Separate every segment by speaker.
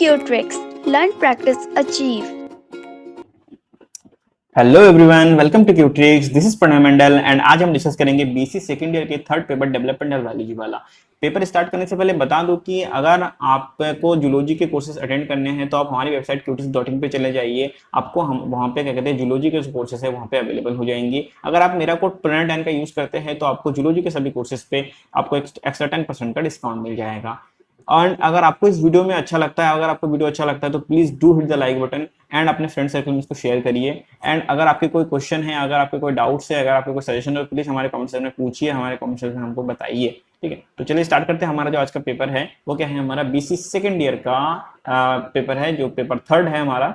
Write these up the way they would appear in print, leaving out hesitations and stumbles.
Speaker 1: Q-Tricks. Learn, practice, achieve.
Speaker 2: Hello everyone, welcome to QTricks. This is Pranay Mandal and आज हम discuss करेंगे BSc second year के third paper developmental biology वाला। Paper start करने से पहले बता दूं कि अगर आपको जूलॉजी के कोर्सेज अटेंड करने हैं तो आप हमारी वेबसाइट qtricks.in पे चले जाइए। आपको हम वहाँ पे क्या कहते हैं जूलॉजी के कोर्सेज है वहाँ पे अवेलेबल हो जाएंगी। अगर आप मेरा कोड प्रणय10 का यूज करते हैं तो आपको जूलॉजी के सभी कोर्सेज पे आपको एक्स्ट्रा 10% का डिस्काउंट मिल जाएगा। और अगर आपको इस वीडियो में अच्छा लगता है, अगर आपको वीडियो अच्छा लगता है तो please do hit the like button and अपने फ्रेंड सर्कल में इसको शेयर करिए। एंड अगर आपके कोई क्वेश्चन है, अगर आपके कोई डाउट्स है, अगर आपके कोई सजेशन है तो प्लीज हमारे कमेंट सेक्शन में पूछिए, हमारे कमेंट सेक्शन में हमको बताइए। ठीक है, तो चलिए स्टार्ट करते हैं। हमारा जो आज का पेपर है वो क्या है, हमारा बीसी सेकेंड ईयर का पेपर है, जो पेपर थर्ड है हमारा।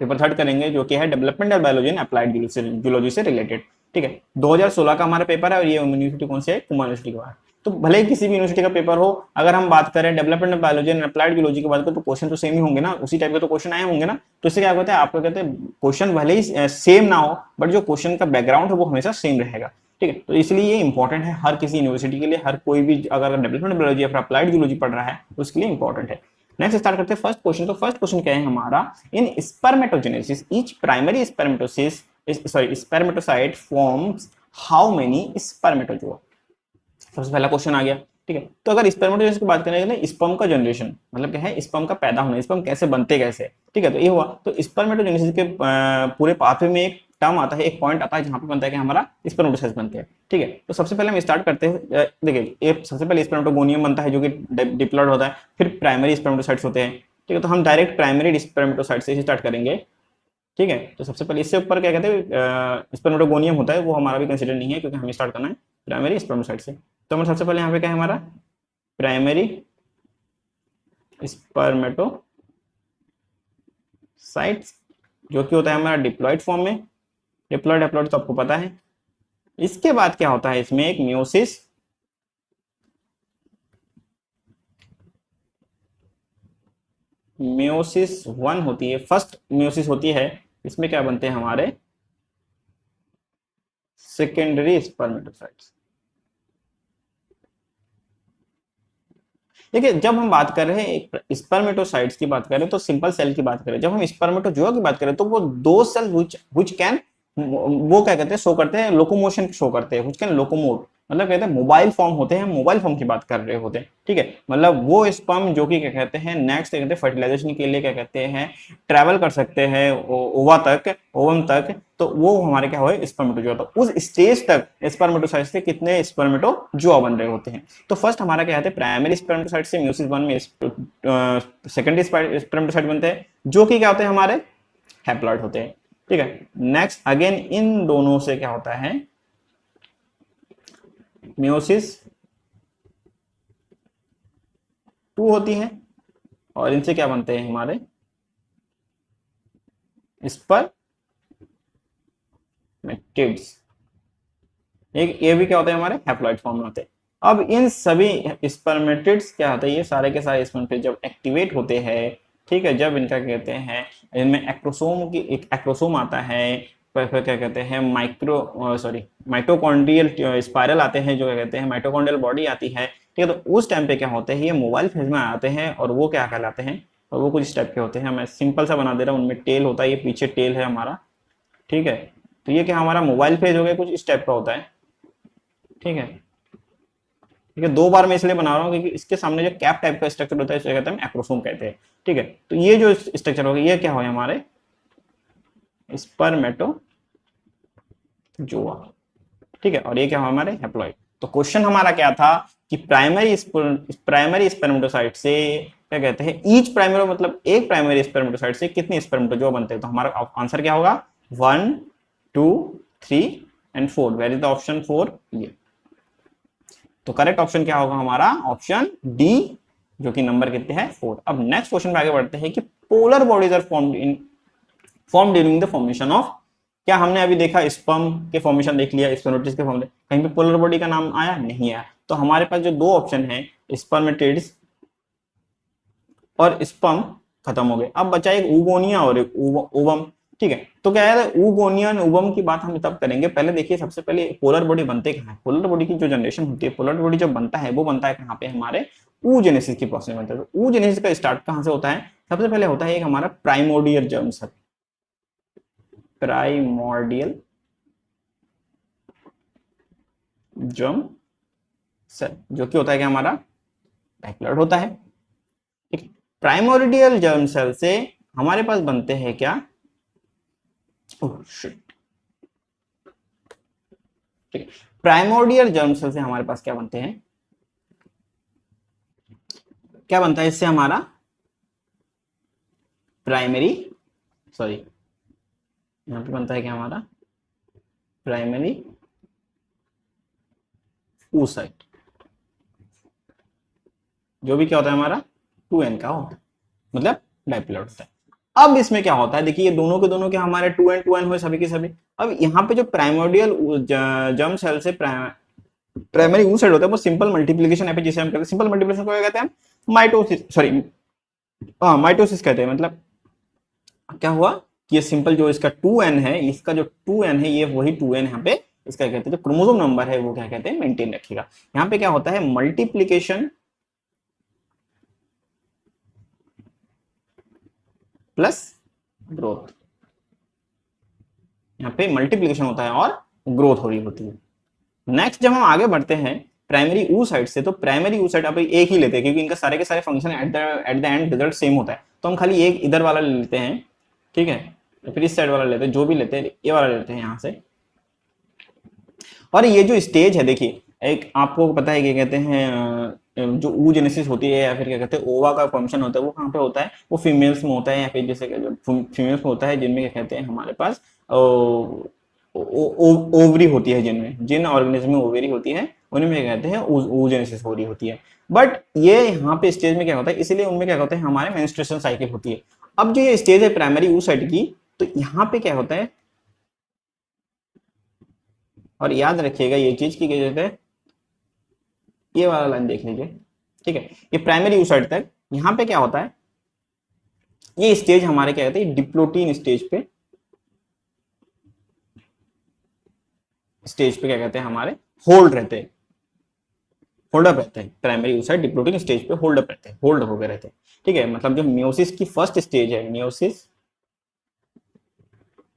Speaker 2: पेपर थर्ड करेंगे जो कि है developmental biology and applied zoology से रिलेटेड। ठीक है, 2016 का हमारा पेपर है और ये यूनिवर्सिटी कौन से है, कुमार यूनिवर्सिटी का है। तो भले ही किसी भी यूनिवर्सिटी का पेपर हो, अगर हम बात करें developmental biology and applied zoology की बात करें तो क्वेश्चन तो सेम ही होंगे ना, उसी टाइप के तो क्वेश्चन आए होंगे ना। तो इससे क्या होता है, आपको कहते हैं क्वेश्चन भले ही सेम ना हो बट जो क्वेश्चन का बैकग्राउंड है वो हमेशा सेम रहेगा। ठीक है, तो इसलिए ये इंपॉर्टेंट है हर किसी यूनिवर्सिटी के लिए, हर कोई भी अगर डेवलपमेंटल बायोलॉजी या फिर अप्लाइड जूलॉजी पढ़ रहा है तो उसके लिए इंपॉर्टेंट है। नेक्स्ट स्टार्ट करते हैं फर्स्ट क्वेश्चन। तो फर्स्ट क्वेश्चन क्या है हमारा, in spermatogenesis each primary spermatocyte forms how many spermatozoa. सबसे पहला क्वेश्चन आ गया। ठीक है, तो अगर स्पर्मेटोजेनेसिस की बात करें, स्पर्म का जनरेशन मतलब क्या है, स्पर्म का पैदा होना, स्पर्म कैसे बनते कैसे। ठीक है, तो ये हुआ। तो स्पर्मेटोजेनेसिस के पूरे पाथवे में एक टर्म आता है, एक पॉइंट आता है जहां पे बनता है कि हमारा स्पर्मेटोसाइट्स बनते हैं। ठीक है, तो सबसे पहले हम स्टार्ट करते हैं। देखिए, सबसे पहले स्पर्मेटोगोनियम बनता है जो कि डिप्लॉयड होता है, फिर प्राइमरी स्पर्मेटोसाइट्स होते हैं। ठीक है, तो हम डायरेक्ट प्राइमरी स्पर्मेटोसाइट से ही स्टार्ट करेंगे। ठीक है, तो सबसे पहले इससे ऊपर क्या कहते हैं स्पर्मेटोगोनियम होता है, वो हमारा भी कंसिडर नहीं है क्योंकि हमें स्टार्ट करना है प्राइमरी स्पर्मेटोसाइट से। तो हमारा सबसे पहले यहाँ पे क्या है, हमारा प्राइमरी स्पर्मेटोसाइट्स जो कि होता है हमारा डिप्लॉयड फॉर्म में। डिप्लॉयड तो आपको पता है। इसके बाद क्या होता है, इसमें एक मियोसिस मियोसिस 1 होती है, फर्स्ट मियोसिस होती है। इसमें क्या बनते हैं हमारे सेकेंडरी स्पर्मेटोसाइट्स। देखिए, जब हम बात कर रहे हैं स्पर्मेटोसाइट्स की बात करें तो सिंपल सेल की बात करें, जब हम स्पर्मेटोजोआ की बात करें तो वो दो सेल व्हिच कैन, वो क्या कहते हैं, शो करते हैं लोकोमोशन, शो करते हैं व्हिच कैन लोकोमोट, मतलब कहते हैं मोबाइल फॉर्म होते हैं, मोबाइल फॉर्म की बात कर रहे होते हैं। ठीक है, मतलब वो स्पर्म जो कि क्या कहते हैं नेक्स्ट कहते हैं फर्टिलाइजेशन के लिए क्या कहते हैं ट्रैवल कर सकते हैं ओवा तक, ओवम तक, तो वो हमारे क्या हुए स्पर्मेटोजोआ। तो उस स्टेज तक स्पर्मेटोसाइट से कितने स्पर्मेटोजोआ बन रहे होते हैं। तो फर्स्ट हमारा क्या है, प्राइमरी स्पर्मेटोसाइट से म्यूसिस 1 में सेकेंडरी स्पर्मेटोसाइट बनते हैं जो कि क्या होते हैं हमारे हैप्लॉइड होते हैं। ठीक है, नेक्स्ट अगेन इन दोनों से क्या होता है मियोसिस 2 होती है और इनसे क्या बनते हैं हमारे स्पर्मेटिड्स। एक ये भी क्या होते हैं हमारे हैप्लॉइड फॉर्म में होते हैं। अब इन सभी स्पर्मेटिड्स क्या होता है, ये सारे के सारे स्पर्मेटिड्स जब एक्टिवेट होते हैं, ठीक है, जब इनका कहते हैं इनमें एक्रोसोम की एक एक्रोसोम आता है, फिर क्या कहते हैं माइटोकॉन्ड्रियल स्पाइरल आते हैं, जो क्या कहते हैं माइटोकॉन्ड्रियल बॉडी आती है। ठीक है, तो उस टाइम पे क्या होते हैं ये मोबाइल फेज में आते हैं और वो क्या कहलाते हैं, और वो कुछ टाइप के होते हैं। मैं सिंपल सा बना दे रहा हूँ, उनमें टेल होता है, ये पीछे टेल है हमारा। ठीक है, तो ये क्या हमारा मोबाइल फेज हो गया, कुछ इस टाइप का होता है। ठीक है, ठीक है, 2 बार मैं इसलिए बना रहा हूँ क्योंकि इसके सामने जो कैप टाइप का स्ट्रक्चर होता है इसे कहते हैं एक्रोसोम कहते हैं। ठीक है, तो ये जो स्ट्रक्चर होगा ये क्या हो हमारे स्पर्मेटोजोआ। ठीक है, और ये क्या हो हमारे हैप्लॉइड। तो क्वेश्चन हमारा क्या था कि प्राइमरी स्पर्मेटोसाइट से क्या कहते हैं ईच प्राइमरी, मतलब एक प्राइमरी स्पर्मेटोसाइट से कितने स्पर्मेटोजोआ बनते हैं। तो हमारा आंसर क्या होगा 1 2 3 and 4। Where is the option 4, ये। तो करेक्ट ऑप्शन क्या होगा हमारा ऑप्शन डी, जो कि नंबर कितने हैं 4। अब नेक्स्ट क्वेश्चन पे आगे बढ़ते हैं कि polar bodies are form during the formation of. क्या हमने अभी देखा स्पर्म के फॉर्मेशन देख लिया, स्पर्मेटिड्स के फॉर्म, कहीं पे पोलर बॉडी का नाम आया नहीं आया। तो हमारे पास जो 2 ऑप्शन है स्पर्मेटिड्स और स्पर्म खत्म हो गए। अब बचा एक ऊगोनिया और एक ओवम। ठीक है, तो क्या है ऊगोनिया ओवम की बात हम तब करेंगे। पहले देखिए, सबसे पहले पोलर बॉडी बनते कहाँ है। पोलर बॉडी की जो जनरेशन होती है, पोलर बॉडी जो बनता है वो बनता है कहाँ पे हमारे oogenesis की प्रोसेस बनता है। तो oogenesis का स्टार्ट कहाँ से होता है? सबसे पहले होता है एक हमारा primordial germ cell, primordial germ cell, जो कि होता है कि हमारा डाइप्लॉइड होता है। ठीक, प्राइमोर्डियल जर्म सेल से हमारे पास बनते हैं क्या? शिट, ठीक, प्राइमोर्डियल जर्म सेल से हमारे पास क्या बनते हैं? क्या बनता है इससे हमारा? प्राइमरी, सॉरी, यहां पे बनता है क्या हमारा? प्राइमरी oocyte, जो भी क्या होता है हमारा 2n का होता है, मतलब डाइप्लॉइड होता है। अब इसमें क्या होता है, देखिए ये दोनों के दोनों के हमारे 2n हुए सभी के सभी। अब यहाँ पे जो प्राइमोर्डियल जर्म सेल से प्राइमरी oocyte होता है वो सिंपल मल्टीप्लिकेशन है, जिसे हम कहते हैं सिंपल मल्टीप्लिकेशन को क्या कहते हैं? माइटोसिस, सॉरी, हाँ माइटोसिस कहते हैं। मतलब क्या हुआ कि ये सिंपल जो इसका 2n है, इसका जो 2n है ये वही 2n यहाँ पे इसका कहते हैं जो क्रोमोसोम नंबर है वो क्या कहते हैं? मेंटेन रखेगा। यहाँ पे क्या होता है? मल्टीप्लिकेशन प्लस ग्रोथ, यहाँ पे मल्टीप्लिकेशन होता है और ग्रोथ हो रही होती है। नेक्स्ट जब हम आगे बढ़ते हैं प्राइमरी oocyte से, तो प्राइमरी oocyte आप एक ही लेते हैं क्योंकि इनका सारे के सारे function at the end result same होता है, तो हम खाली एक इधर वाला ले लेते हैं, ठीक है, फिर इस साइड वाला लेते हैं, जो भी लेते हैं ये वाला लेते हैं यहाँ से। और ये जो स्टेज है देखिए, एक आपको पता है क्या कहते हैं, जो oogenesis होती है या फिर क्या कहते हैं ओवा का फंक्शन होता है, वो कहाँ पे होता है? वो फीमेल्स में होता है, या फिर जैसे फीमेल्स में होता है जिनमें क्या कहते हैं हमारे पास ओवरी होती है, जिन ऑर्गेनिज्म में ओवरी होती है उनमें क्या कहते हैं oogenesis हो रही होती है। बट ये यहाँ पे स्टेज में क्या होता है, इसलिए उनमें क्या होता है हमारे मेंस्ट्रुएशन साइकिल होती है। अब जो ये स्टेज है प्राइमरी oocyte की, तो यहाँ पे क्या होता है, और याद रखिएगा ये चीज की क्या कहते हैं, ये वाला लाइन देख लीजिए, ठीक है, ये प्राइमरी oocyte तक यहाँ पे क्या होता है, ये स्टेज हमारे क्या कहते हैं डिप्लोटीन स्टेज पे क्या कहते हैं हमारे होल्ड रहते हैं, होल्ड अप रहते हैं। प्राइमरी oocyte डिप्लोटिंग स्टेज पे होल्ड अप रहते हैं, होल्ड हो गए रहते हैं, ठीक है। मतलब जो मियोसिस की फर्स्ट स्टेज है, मियोसिस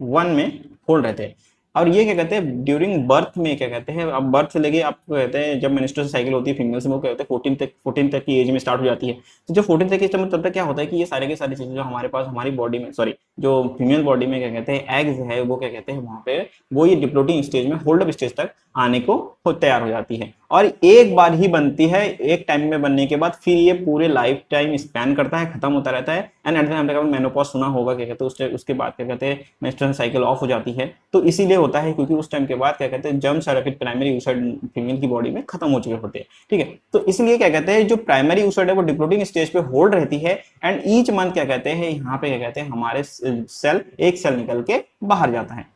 Speaker 2: 1 में होल्ड रहते हैं। और ये क्या कहते हैं ड्यूरिंग बर्थ में क्या कहते हैं, अब बर्थ से लेके आपको कहते हैं जब मेंस्ट्रुअल साइकिल होती है फीमेल से, वो क्या कहते हैं 14 तक की एज में स्टार्ट हो जाती है। तो जो 14 तक की एज में तब तक क्या होता है कि ये सारे के सारी चीजें जो हमारे पास हमारी बॉडी में, सॉरी जो फीमेल बॉडी में क्या कहते हैं एग्स है, वो क्या कहते हैं वहां पे वो ये डिप्लोटिंग स्टेज में होल्ड अप स्टेज तक आने को तैयार हो जाती है। और एक बार ही बनती है, एक टाइम में बनने के बाद फिर ये पूरे लाइफ टाइम स्पैन करता है, खत्म होता रहता है। And at the time menopause सुना होगा क्या कहते हैं, उसके बाद क्या कहते हैं मेंस्ट्रुअल साइकिल ऑफ हो जाती है। तो इसीलिए होता है क्योंकि उस टाइम के बाद क्या कहते हैं जर्म सारे प्राइमरी oocyte फीमेल की बॉडी में खत्म हो चुके होते हैं, ठीक है। तो इसलिए क्या कहते हैं जो प्राइमरी oocyte है वो डिप्लोटिंग स्टेज पे होल्ड रहती है। एंड ईच मंथ क्या कहते हैं यहाँ पे क्या कहते हैं हमारे सेल एक सेल निकल के बाहर जाता है।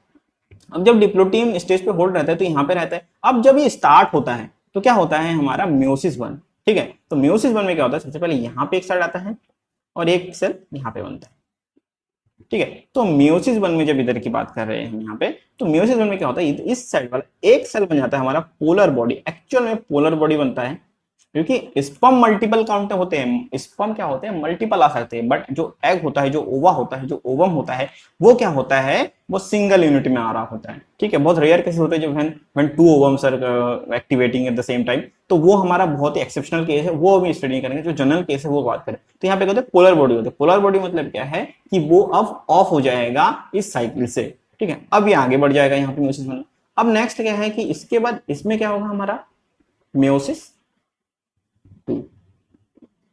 Speaker 2: अब जब डिप्लोटियम स्टेज पे होल्ड रहता है तो यहाँ पे रहता है। अब जब ये स्टार्ट होता है तो क्या होता है हमारा मियोसिस 1, ठीक है। तो मियोसिस 1 में क्या होता है, सबसे पहले यहाँ पे एक सेल आता है और एक सेल यहाँ पे बनता है, ठीक है। तो मियोसिस 1 में जब इधर की बात कर रहे हैं हम यहाँ पे, तो मियोसिस 1 में क्या होता है इस साइड वाला एक सेल बन जाता है हमारा पोलर बॉडी। एक्चुअल में पोलर बॉडी बनता है क्योंकि स्पर्म मल्टीपल काउंट होते हैं, स्पर्म क्या होते हैं मल्टीपल आ सकते हैं, बट जो एग होता है, जो ओवा होता है, जो ओवम होता है, वो क्या होता है वो सिंगल यूनिट में आ रहा होता है, ठीक है। बहुत रेयर केसेस होते हैं जब when 2 ovums are activating at the same time, तो वो हमारा बहुत ही एक्सेप्शनल केस है, वो अभी स्टडी करेंगे। जो जनरल केस है वो बात करें तो यहाँ पे कहते हैं पोलर बॉडी होते हैं। पोलर बॉडी मतलब क्या है कि वो अब ऑफ हो जाएगा इस साइकिल से, ठीक है। अब ये आगे बढ़ जाएगा यहाँ पे मियोसिस 1। अब नेक्स्ट क्या है कि इसके बाद इसमें क्या होगा हमारा मियोसिस 2,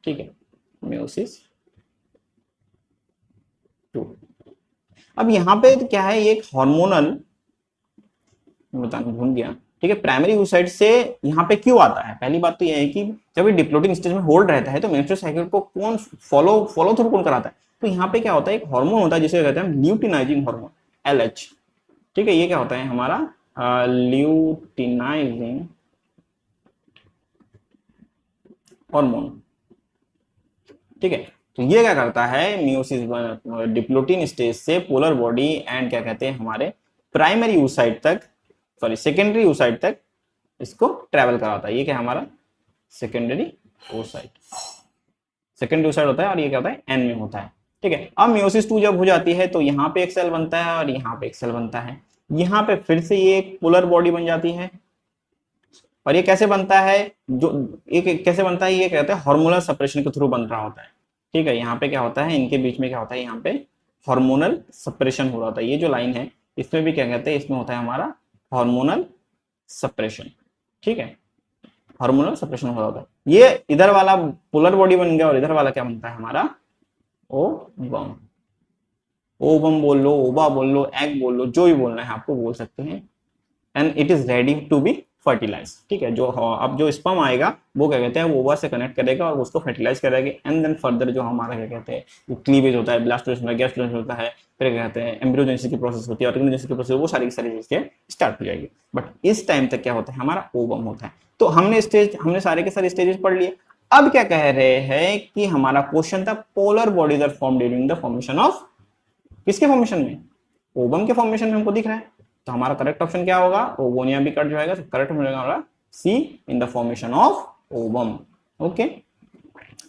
Speaker 2: ठीक है, मियोसिस 2। अब यहाँ पे तो क्या है ये एक हार्मोनल बताना भूल गया, ठीक है। प्राइमरी oocyte से यहाँ पे क्यों आता है, पहली बात तो यह है कि जब ये डिप्लोटिंग स्टेज में होल्ड रहता है तो मेंस्ट्रुअल साइकिल को कौन फॉलो थ्रू कौन कराता है, तो यहाँ पे क्या होता है एक हार्मोन होता है जिसे कहते हैं ल्यूटिनाइजिंग हार्मोन LH, ठीक है। ये क्या होता है हमारा ल्यूटिनाइजिंग हार्मोन, ठीक है। तो ये क्या करता है मियोसिस डिप्लोटिन स्टेज से पोलर बॉडी एंड क्या कहते हैं हमारे प्राइमरी oocyte तक, सॉरी सेकेंडरी oocyte तक इसको ट्रेवल कराता है। ये क्या हमारा सेकेंडरी oocyte, सेकेंडरी oocyte होता है और ये क्या होता है एन में होता है, ठीक है। अब मियोसिस 2 जब हो जाती है तो यहाँ पे एक सेल बनता है और यहाँ पे एक सेल बनता है, यहाँ पे फिर से ये एक पोलर बॉडी बन जाती है, और ये कैसे बनता है, जो ये कैसे बनता है, ये कहते हैं हार्मोनल सेपरेशन के थ्रू बन रहा होता है, ठीक है। यहाँ पे क्या होता है, इनके बीच में क्या होता है, यहाँ पे हार्मोनल सेपरेशन हो रहा होता है, ये जो लाइन है इसमें भी क्या कहते हैं, इसमें होता है हमारा हार्मोनल सेपरेशन, ठीक है, हार्मोनल सेपरेशन हो रहा होता है। ये इधर वाला पोलर बॉडी बन गया और इधर वाला क्या बनता है हमारा ओवम, ओवम बोल लो, ओवा बोल लो, एग बोल लो, जो भी बोलना है आपको बोल सकते हैं, and it is ready to be fertilize, ठीक है। जो अब जो स्पर्म आएगा वो क्या कहते हैं, वो ओवा से कनेक्ट करेगा और उसको फर्टिलाइज करेगा, एंड देन फर्दर जो हमारा क्या कहते हैं क्लीवेज होता है, ब्लास्टोसिस होता है, गैस्ट्रोसिस होता है, फिर क्या कहते हैं एम्ब्रियोजेनेसिस की प्रोसेस होती है, ऑर्गेनोजेनेसिस की प्रोसेस, वो सारी की सारी चीजें स्टार्ट हो जाएगी। बट इस टाइम तक क्या होता है, हमारा ओवम होता है। तो हमने सारे के सारे स्टेजेस पढ़ लिए। अब क्या कह रहे हैं कि हमारा क्वेश्चन था polar bodies are form during the formation of, किसके फॉर्मेशन में, ओवम के फॉर्मेशन में हमको दिख रहा है। तो हमारा करेक्ट ऑप्शन क्या होगा, ओवोनिया भी कट जाएगा, तो करेक्ट हो जाएगा हमारा C, in the formation of ovum. Okay,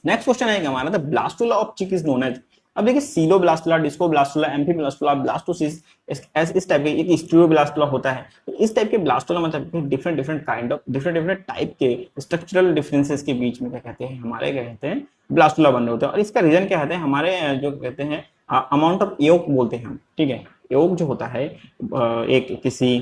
Speaker 2: next question है हमारा, the blastula of chick is known as. अब देखिए सीलोब्लास्टुला, डिस्कोब्लास्टुला, एम्फीब्लास्टुला, ब्लास्टोसिस, इस टाइप के एक स्टीरियोब्लास्टुला होता है। तो इस टाइप के ब्लास्टुला मतलब different different kind of different type के स्ट्रक्चरल डिफरेंसेस के बीच में क्या कहते हैं, हमारे क्या कहते हैं ब्लास्टुला बन रहे होते हैं। और इसका रीजन क्या कहते हैं, हमारे जो कहते हैं अमाउंट ऑफ एयोग बोलते हैं हम, ठीक है। एयोग जो होता है एक किसी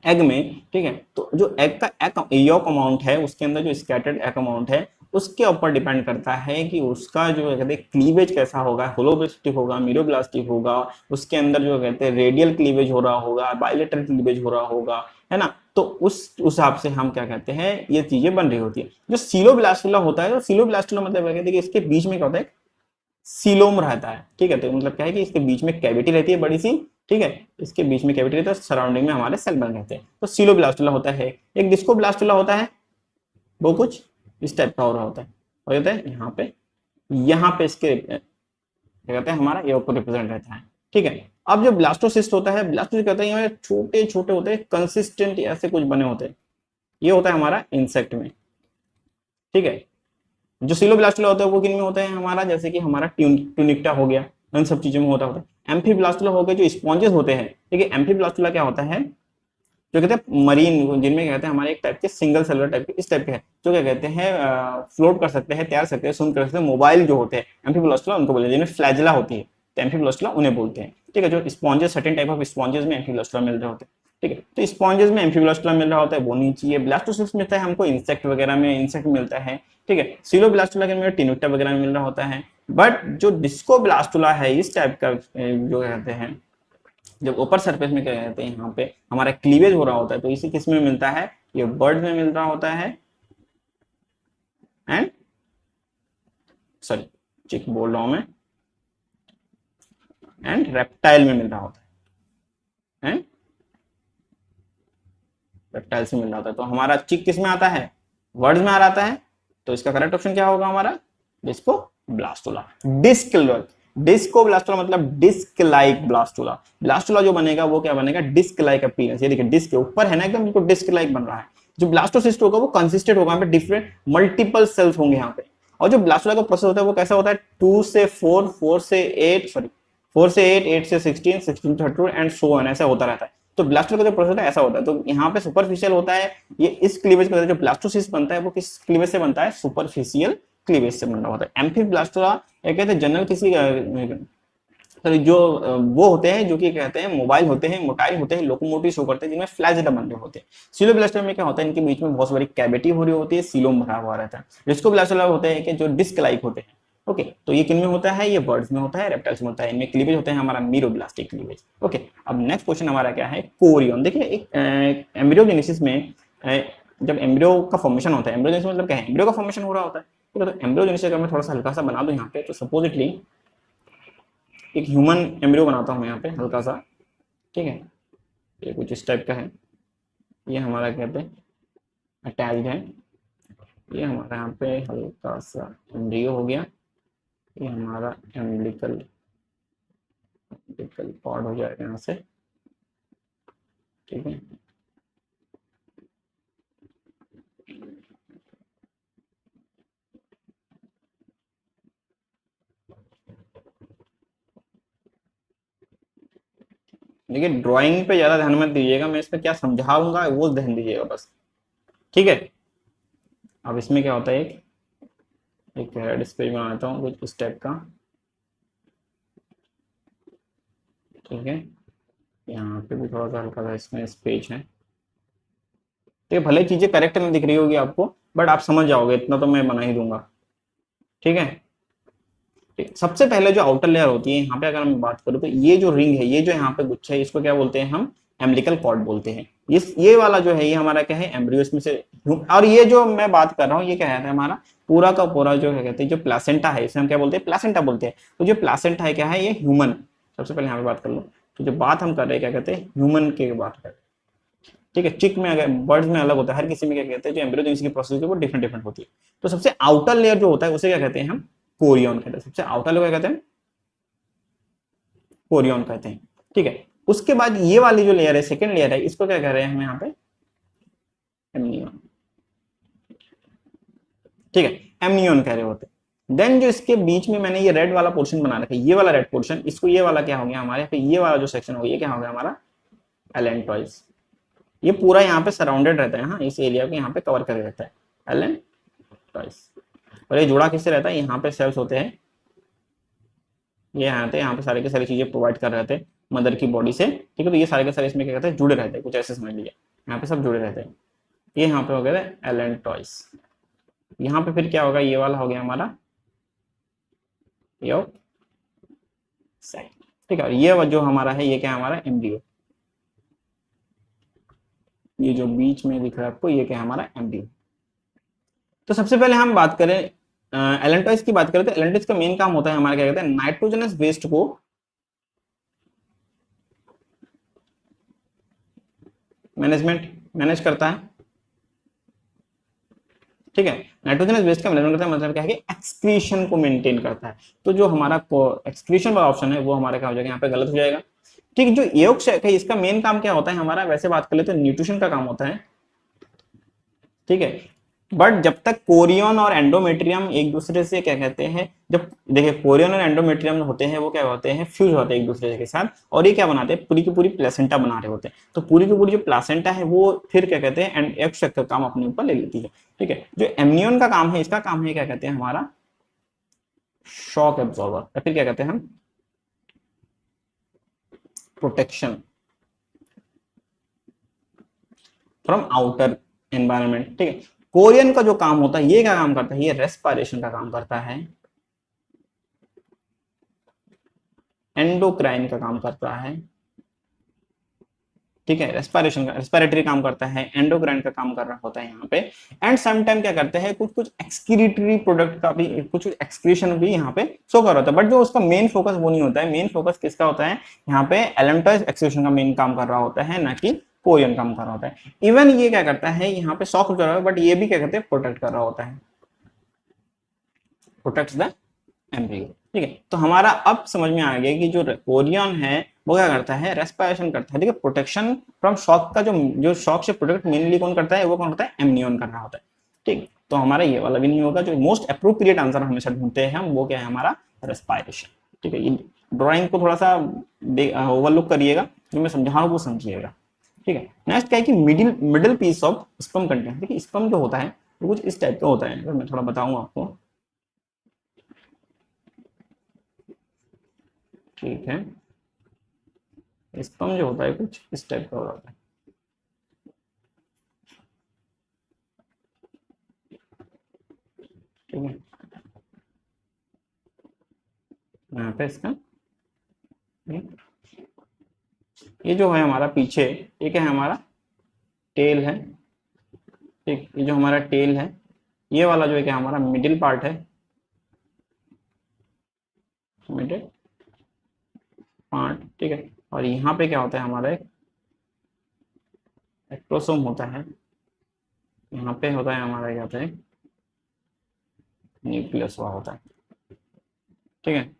Speaker 2: एग में, ठीक है, तो जो एग का एयोग अमाउंट है, उसके अंदर जो स्कैटर्ड एग अमाउंट है उसके ऊपर डिपेंड करता है कि उसका जो कहते हैं क्लीवेज कैसा होगा, होलोब्लास्टिक होगा, मीरोब्लास्टिक होगा, उसके अंदर जो कहते हैं रेडियल क्लीवेज हो रहा होगा, बायलेटरल क्लीवेज हो रहा होगा, है ना। तो उस हिसाब से हम क्या कहते हैं ये चीजें बन रही होती है। जो सीलोब्लास्टुला होता है, तो सीलोब्लास्टुला मतलब क्या कहते हैं कि इसके बीच में क्या होता है, सीलोम रहता है, ठीक है। तो मतलब क्या है कि इसके बीच में कैविटी रहती है बड़ी सी, ठीक है, इसके बीच में कैविटी रहती है, सराउंडिंग में हमारे सेल बन रहते हैं। तो सीलोब्लास्टुला होता है। एक डिस्कोब्लास्टुला होता है, वो कुछ इस टाइप का हो रहा होता है, और होता है यहाँ पे इसके क्या कहते हैं हमारा ये को रिप्रेजेंट रहता है, ठीक है। अब जो ब्लास्टोसिस्ट होता है, ब्लास्टोसिस्ट कहते हैं छोटे छोटे होते हैं, कंसिस्टेंट ऐसे कुछ बने होते हैं, ये होता है हमारा इंसेक्ट में, ठीक है। जो सिलोब्लास्टुला होता है वो किन में होता है हमारा, जैसे कि हमारा ट्यूनिक्टा हो गया, इन सब चीजों में होता है। एम्फीब्लास्टुला हो गया जो स्पॉन्जेस होते हैं, ठीक है। एम्फीब्लास्टुला क्या होता है, जो कहते हैं मरीन, जिनमें कहते हैं हमारे एक टाइप के सिंगल सेलुलर टाइप के इस टाइप के हैं, जो क्या कहते हैं फ्लोट कर सकते हैं, तैर सकते हैं, स्विम कर सकते हैं, मोबाइल जो होते हैं एम्फीब्लास्टुला उनको बोलते हैं, जिनमें फ्लैजिला होती है, तो एम्फीब्लास्टुला उन्हें बोलते हैं, ठीक है। जो sponges, certain type of sponges में एम्फीब्लास्टुला मिल रहे होते हैं, ठीक है। तो स्पॉन्जेस में एम्फीब्लास्टुला मिल रहा होता है, वो नहीं चाहिए। ब्लास्टोसिस्ट मिलता है हमको इंसेक्ट वगैरह में, इंसेक्ट मिलता है, ठीक है। सिलोब्लास्टुला के में टिनुक्टा वगैरह में मिल रहा होता है। बट जो डिस्कोब्लास्टुला है इस टाइप का जो कहते हैं, जब ऊपर सरफेस में क्या कहते हैं यहाँ पे हमारा क्लीवेज हो रहा होता है, तो इसी किस में मिलता है, ये बर्ड में मिल रहा होता है, एंड सॉरी चिक बोल रहा हूं मैं, एंड रेप्टाइल में मिल रहा होता है, एंड रेप्टाइल से मिल रहा होता है। तो हमारा चिक किस में आता है, वर्ड्स में आ रहा है। तो इसका करेक्ट ऑप्शन क्या होगा हमारा, डिस्को ब्लास्टुला। डिस्को ब्लास्टुला मतलब डिस्क लाइक ब्लास्टुला। ब्लास्टुला जो बनेगा वो क्या बनेगा, डिस्क लाइक अपीयरेंस, ये देखिए डिस्क के ऊपर है ना एकदम, बिल्कुल डिस्क लाइक बन रहा है। जो ब्लास्टोसिस्ट होगा वो कंसिस्टेंट होगा, यहाँ पे डिफरेंट मल्टीपल सेल्स होंगे यहाँ पे। और जो ब्लास्टुला का प्रोसेस होता है वो कैसा होता है, 2 से 4, 4 से 8, सॉरी 4 से 8, 8 से 16, 16 to 32 एंड सो ऑन, ऐसा होता रहता है। तो ब्लास्टुला का जो प्रोसेस है ऐसा होता है। तो यहाँ पे सुपरफिशियल होता है, ये इस क्लीवेज का जो ब्लास्टोसिस्ट बनता है वो किस क्लीवेज से बनता है, सुपरफिशियल क्लीवेज से बन रहा होता है। एम्फीब्लास्टुला कहते हैं जनरल किसी सॉरी जो वो होते हैं जो कि कहते हैं मोबाइल होते हैं, मोटाइल होते हैं, लोकोमोटिव शो करते हैं, जिनमें फ्लैजिला बन रहे होते हैं। सिलोब्लास्टुला में क्या होता है, इनके बीच में बहुत बड़ी कैविटी हो रही होती है, सीलोम भरा हुआ रहता है। डिस्कोब्लास्टुला होते हैं कि जो डिस्क लाइक होते हैं, ओके। तो ये किन में होता है, ये बर्ड्स में होता है, रेप्टाइल्स में होता है, इनमें क्लीवेज होता है हमारा मीरोब्लास्टिक क्लीवेज, ओके। अब नेक्स्ट क्वेश्चन हमारा क्या है, कोरियन। देखिए एक एम्ब्रियोजेनेसिस में जब एम्ब्रियो का फॉर्मेशन होता है, एम्ब्रियोजेनेसिस मतलब क्या है, एम्ब्रियो का फॉर्मेशन हो रहा होता है, ठीक है। तो एम्ब्रियोजेनेसिस अगर मैं थोड़ा सा हल्का सा बना दूं यहाँ पे, तो सपोजिटली एक ह्यूमन एम्ब्रियो बनाता हूँ यहाँ पे हल्का सा, ठीक है। ये कुछ इस टाइप का है, ये हमारा कहते हैं अटैच्ड है, ये हमारा यहाँ पे हल्का सा एम्ब्रियो हो गया, ये हमारा एम्ब्लिकल कॉर्ड हो जाएगा यहाँ से, ठीक है। देखिए ड्राइंग पे ज्यादा ध्यान मत दीजिएगा, मैं इसमें क्या समझाऊंगा वो ध्यान दीजिएगा बस, ठीक है। अब इसमें क्या होता है, एक हेड स्पेस बना देता हूँ कुछ इस टाइप का, ठीक है। यहाँ पे भी थोड़ा सा हल्का सा इसमें स्पेस है, तो भले चीजें करेक्ट नहीं दिख रही होगी आपको, बट आप समझ जाओगे, इतना तो मैं बना ही दूंगा, ठीक है। सबसे पहले जो आउटर लेयर होती है यहाँ पे, अगर मैं बात करूँ तो ये जो रिंग है, ये जो यहाँ पे गुच्छा है, इसको क्या बोलते हैं हम, एम्बिलिकल कॉर्ड बोलते हैं। ये वाला जो है ये हमारा क्या है, एम्ब्रियो, इसमें से। और ये जो मैं बात कर रहा हूँ ये क्या है हमारा पूरा का पूरा जो है कहते हैं जो प्लासेंटा है, इसे हम क्या बोलते हैं, प्लासेंटा बोलते हैं। तो जो प्लासेंटा है क्या है, ये ह्यूमन, सबसे पहले यहाँ पे बात कर लो। तो जो बात हम कर रहे हैं क्या कहते हैं, ह्यूमन की बात कर रहे हैं, ठीक है। चिक में अगर बर्ड्स में अलग होता है, हर किसी में क्या कहते हैं जो एम्ब्रियोजेनिसिस की प्रोसेस है वो डिफरेंट डिफरेंट होती है। तो सबसे आउटर लेयर जो होता है उसे क्या कहते हैं हम, कोरियन कहते हैं। सबसे आउटर लेयर क्या कहते हैं, कोरियन कहते हैं, ठीक है। उसके बाद ये वाली जो लेयर है, सेकंड लेयर है, इसको क्या कह रहे हैं हम यहाँ पे, एमनियन, ठीक है, एमनियन कह रहे होते हैं। देन जो इसके बीच में मैंने ये रेड वाला पोर्शन बना रखा है, ये वाला रेड पोर्शन, इसको ये वाला क्या हो गया हमारे पे, ये वाला जो सेक्शन हो गया, ये क्या हो गया हमारा एलेंटॉइस। ये पूरा यहाँ पे सराउंडेड रहता है, हाँ, इस एरिया को यहाँ पे कवर कर रहता है एलेंटॉइस। और ये जुड़ा किससे रहता है, यहाँ पे सेल्स होते हैं, ये यहाँ पे सारे के सारी चीजें प्रोवाइड कर रहे थे मदर की बॉडी से, ठीक है। तो ये सारे के सारे इसमें क्या कहते हैं, जुड़े रहते हैं, कुछ ऐसे समझ लीजिए, यहाँ पे सब जुड़े रहते हैं। ये यहाँ पे हो गया एलेंटॉइस। यहाँ पे फिर क्या होगा, ये वाला हो गया हमारा यो साइड, ठीक है। और ये जो हमारा है ये क्या हमारा एम्ब्रियो, ये जो बीच में दिख रहा है आपको ये क्या है हमारा एम्ब्रियो। तो सबसे पहले हम बात करें एलेंटॉइस की बात करें तो एलेंटॉइस का मेन काम होता है हमारा क्या कहते हैं, नाइट्रोजनस वेस्ट को मैनेज करता है, ठीक है। नाइट्रोजनस वेस्ट का मैनेजमेंट करता है मतलब क्या है कि एक्सक्रीशन को मेंटेन करता है। तो जो हमारा एक्सक्रीशन वाला ऑप्शन है वो हमारा क्या हो जाएगा, यहाँ पे गलत हो जाएगा, ठीक है। जो एयोक है इसका मेन काम क्या होता है हमारा, वैसे बात कर ले तो न्यूट्रिशन का काम होता है, ठीक है। बट जब तक कोरियन और एंडोमेट्रियम एक दूसरे से क्या कहते हैं, जब देखिए कोरियन और एंडोमेट्रियम होते हैं वो क्या होते हैं, फ्यूज होते हैं एक दूसरे के साथ, और ये क्या बनाते हैं, पूरी की पूरी प्लेसेंटा बना रहे होते हैं। तो पूरी की पूरी जो प्लेसेंटा है वो फिर क्या कहते हैं एंड एक्स का काम अपने ऊपर ले लेती है, ठीक है। जो एमनियन का काम है, इसका काम है क्या कहते हैं हमारा शॉक एब्जॉर्बर, या फिर क्या कहते हैं हम प्रोटेक्शन फ्रॉम आउटर एनवायरनमेंट, ठीक है। कोरियन का जो काम होता है ये क्या काम करता है, ये रेस्पिरेशन का काम करता है, एंडोक्राइन का काम करता है, ठीक है। रेस्पिरेशन का, रेस्पिरेटरी काम करता है, एंडोक्राइन का काम कर रहा होता है यहाँ पे। एंड सम टाइम क्या करते हैं, कुछ कुछ एक्सक्रीटरी प्रोडक्ट का भी, कुछ एक्सक्रीशन भी यहाँ पे शो कर रहा होता है। बट जो उसका मेन फोकस वो नहीं होता है, मेन फोकस किसका होता है, यहाँ पे एलेंटॉइस एक्सक्रीशन का मेन काम कर रहा होता है, ना कि कोरियन काम कर रहा होता है। इवन ये क्या करता है, यहाँ पे शॉक कर रहा है, बट ये भी क्या करते हैं, प्रोटेक्ट कर रहा होता है, प्रोटेक्ट्स द एम्ब्रियो, ठीक है। तो हमारा अब समझ में आ गया कि जो कोरियन है वो क्या करता है, रेस्पिरेशन करता है, ठीक है। प्रोटेक्शन फ्रॉम शॉक का जो शॉक से प्रोटेक्ट मेनली कौन करता है, वो कौन करता है, एमनियन कर रहा होता है, ठीक। तो हमारा ये वाला भी नहीं होगा, जो मोस्ट अप्रोप्रिएट आंसर हमेशा ढूंढते हैं हम वो क्या है हमारा रेस्पिरेशन, ठीक है। ये ड्राइंग को थोड़ा सा ओवरलुक करिएगा, जो मैं समझा रहा हूँ वो समझिएगा, ठीक है। नेक्स्ट क्या है कि middle piece of sperm content, देखिए स्पर्म जो होता है वो कुछ इस टाइप का होता है, अगर मैं थोड़ा बताऊं आपको, ठीक है। स्पर्म जो होता है कुछ इस टाइप का होता है, ठीक है। यहाँ पे इसका ये जो है हमारा पीछे, ये क्या है हमारा टेल है, ठीक। ये जो हमारा टेल है, ये वाला जो है क्या हमारा मिडिल पार्ट है, मिडिल पार्ट, ठीक है। और यहाँ पे क्या होता है हमारा एक एक्टोसोम होता है, यहाँ पे होता है हमारा क्या होता है न्यूक्लियस हुआ होता है, ठीक है।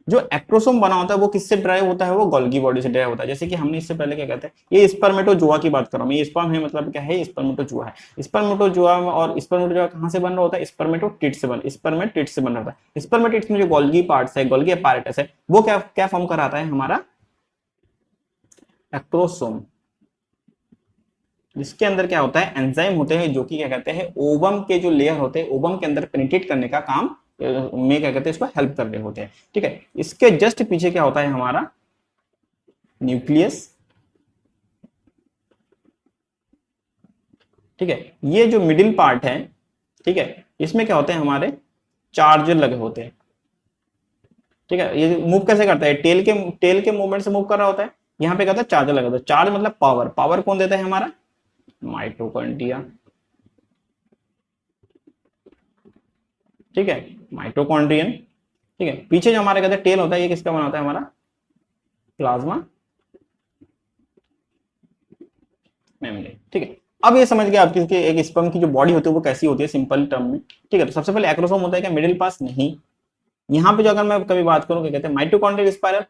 Speaker 2: जो एक्ट्रोसोम बना होता है वो किससे ड्राइव होता है, वो गोल्गी बॉडी से ड्राइव होता है। जैसे कि हमने इससे पहले क्या कहते हैं, ये स्पर्मेटोजुआ की बात कर रहा हूँ मैं, ये स्पर्म है मतलब क्या है, स्पर्मेटोजुआ है। स्पर्मेटोजुआ और स्पर्मेटोजुआ कहाँ से बन रहा होता है, स्पर्मेटोटिड से बन रहा है। स्पर्मेटिड्स में जो गोल्गी पार्ट्स है, गोल्गी अपैरेटस है, वो क्या क्या फॉर्म कराता है हमारा एक्रोसोम, जिसके अंदर क्या होता है, एंजाइम होते हैं जो कि क्या कहते हैं ओवम के जो लेयर होते हैं ओवम के अंदर पेनिट्रेट करने का काम में क्या कहते हैं इसको हेल्प कर रहे होते हैं। ठीक है, इसके जस्ट पीछे क्या होता है हमारा न्यूक्लियस। ठीक है, ये जो मिडिल पार्ट है, ठीक है, इसमें क्या होते हैं हमारे चार्जर लगे होते हैं। ठीक है, ये मूव कैसे करता है, टेल के मूवमेंट से मूव कर रहा होता है। यहाँ पे कहता है चार्जर लगा होता है। चार्ज मतलब पावर, पावर कौन देता है हमारा माइटोकॉन्ड्रिया। ठीक है, माइटोकॉन्ड्रियन। ठीक है, पीछे जो हमारे कहते हैं टेल होता है, ये किसका बना होता है हमारा प्लाज्मा मेम्ब्रेन। ठीक है, अब ये समझ गए आप कि एक स्पर्म की जो बॉडी होती है वो कैसी होती है सिंपल टर्म में। ठीक है, तो सबसे पहले एक्रोसोम होता है क्या मिडिल पास, नहीं। यहाँ पे जो अगर मैं कभी बात करूं क्या कहते हैं माइटोकॉन्ड्रियल स्पाइरल,